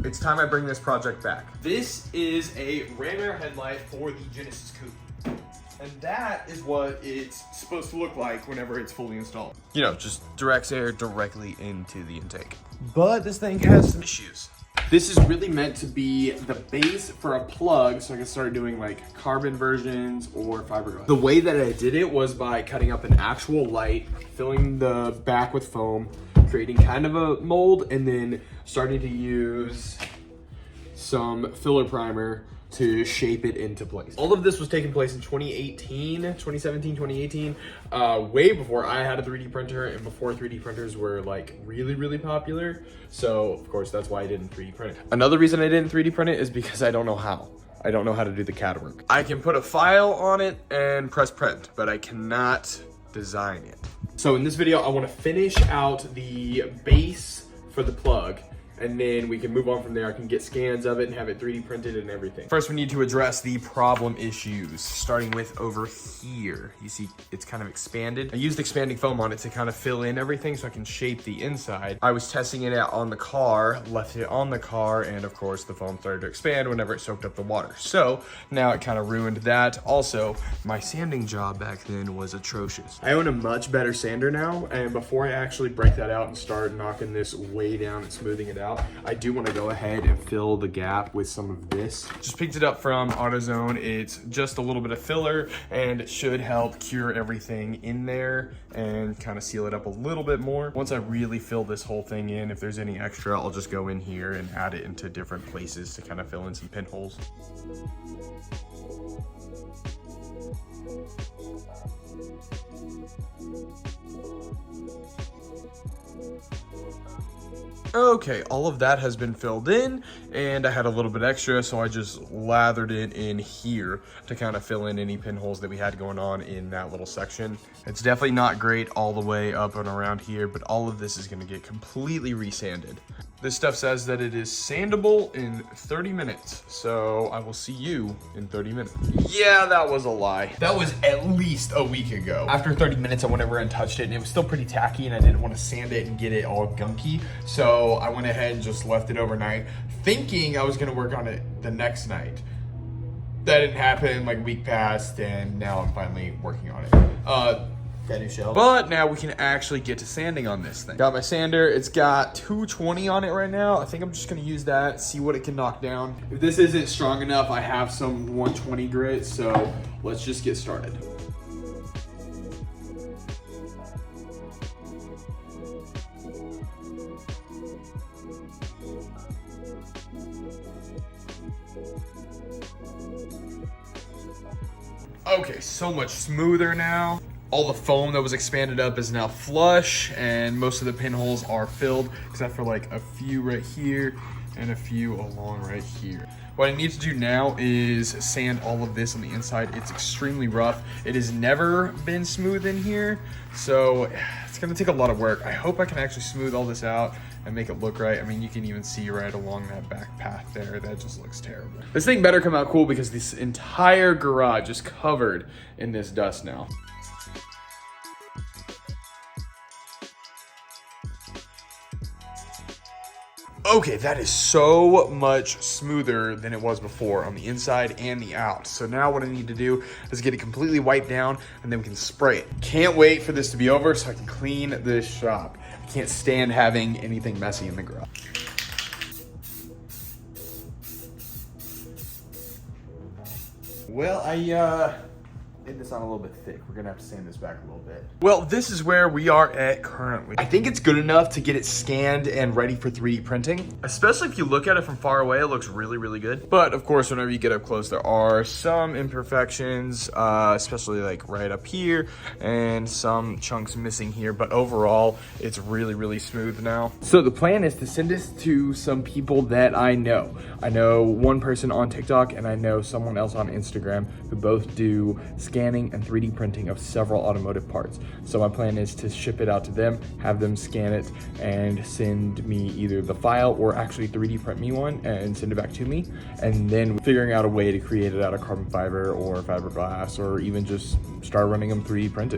It's time I bring this project back. This is a ram air headlight for the Genesis coupe. And that is what it's supposed to look like whenever it's fully installed. You know, just directs air directly into the intake. But this thing has some issues. This is really meant to be the base for a plug, so I can start doing like carbon versions or fiberglass. The way that I did it was by cutting up an actual light, filling the back with foam, creating kind of a mold, and then starting to use some filler primer to shape it into place. All of this was taking place in 2017, 2018, way before I had a 3D printer and before 3D printers were like really popular. So of course that's why I didn't 3D print it. Another reason I didn't 3D print it is because I don't know how. I don't know how to do the CAD work. I can put a file on it and press print, but I cannot design it. So in this video, I want to finish out the base for the plug, and then we can move on from there. I can get scans of it and have it 3D printed and everything. First, we need to address the problem issues, starting with over here. You see, it's kind of expanded. I used expanding foam on it to kind of fill in everything so I can shape the inside. I was testing it out on the car, left it on the car, and of course, the foam started to expand whenever it soaked up the water. So now it kind of ruined that. Also, my sanding job back then was atrocious. I own a much better sander now, and before I actually break that out and start knocking this way down and smoothing it out, I do want to go ahead and fill the gap with some of this. Just picked it up from AutoZone. It's just a little bit of filler and it should help cure everything in there and kind of seal it up a little bit more. Once I really fill this whole thing in, if there's any extra, I'll just go in here and add it into different places to kind of fill in some pinholes. Okay, all of that has been filled in, and I had a little bit extra, so I just lathered it in here to kind of fill in any pinholes that we had going on in that little section. It's definitely not great all the way up and around here, but all of this is going to get completely resanded. This stuff says that it is sandable in 30 minutes, so I will see you in 30 minutes. Yeah, that was a lie. That was at least a week ago. After 30 minutes, I went over and touched it, and it was still pretty tacky, and I didn't want to sand it and get it all gunky, so I went ahead and just left it overnight, thinking I was going to work on it the next night. That didn't happen, like a week passed, and now I'm finally working on it. Got new shells. But now we can actually get to sanding on this thing. Got my sander. It's got 220 on it right now. I think I'm just gonna use that, see what it can knock down. If this isn't strong enough, I have some 120 grit, so let's just get started. Okay, so much smoother now. All the foam that was expanded up is now flush, and most of the pinholes are filled, except for like a few right here and a few along right here. What I need to do now is sand all of this on the inside. It's extremely rough. It has never been smooth in here, so it's gonna take a lot of work. I hope I can actually smooth all this out and make it look right. I mean, you can even see right along that back path there. That just looks terrible. This thing better come out cool because this entire garage is covered in this dust now. Okay, that is so much smoother than it was before on the inside and the out. So now what I need to do is get it completely wiped down, and then we can spray it. Can't wait for this to be over so I can clean this shop. I can't stand having anything messy in the garage. Well, I made this on a little bit thick. We're gonna have to sand this back a little bit. Well, this is where we are at currently. I think it's good enough to get it scanned and ready for 3D printing. Especially if you look at it from far away, it looks really good. But of course, whenever you get up close, there are some imperfections, especially like right up here and some chunks missing here. But overall, it's really smooth now. So the plan is to send this to some people that I know. I know one person on TikTok and I know someone else on Instagram who both do scanning and 3D printing of several automotive parts. So my plan is to ship it out to them, have them scan it, and send me either the file or actually 3D print me one and send it back to me. And then figuring out a way to create it out of carbon fiber or fiberglass, or even just start running them 3D printed.